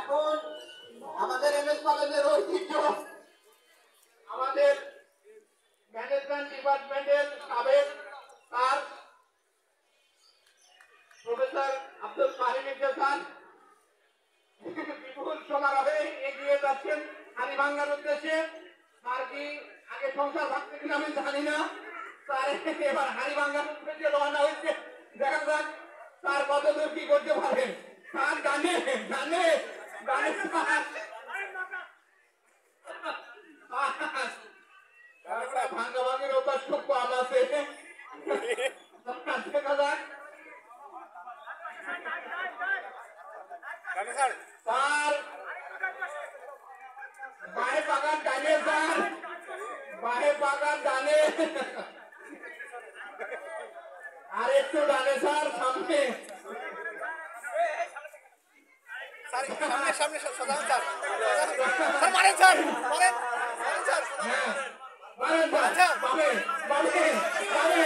এখন আমাদের এমএস কলেজের ঐতিহ্য আমাদের ম্যানেজমেন্ট ডিপার্টমেন্টের সাবেক স্যার প্রফেসর আব্দুল কারিম স্যার বিপুল সমারোহে এগিয়ে যাচ্ছেন হাড়িভাঙ্গার উদ্দেশ্যে। স্যার কি আগে সংসার ভাবতে কিনা আমি জানি না, স্যার এবার হাড়িভাঙ্গার উদ্দেশ্যে রওনা হয়েছে। দেখা যাক স্যার কতদূর কি করতে পারেন। স্যার জানে জানে জানে ভাঙ্গা ভাঙের অভ্যাস খুব কম আছে। দেখা যাক স্যার বাহে বাগান জানে, স্যার বাহে বাগান জানে আর একটু জানে স্যার সামনে সামনে সামনে সাধারণ স্যার মারেন স্যার মারেন স্যার মারেন স্যার বাবে বাবে বাবে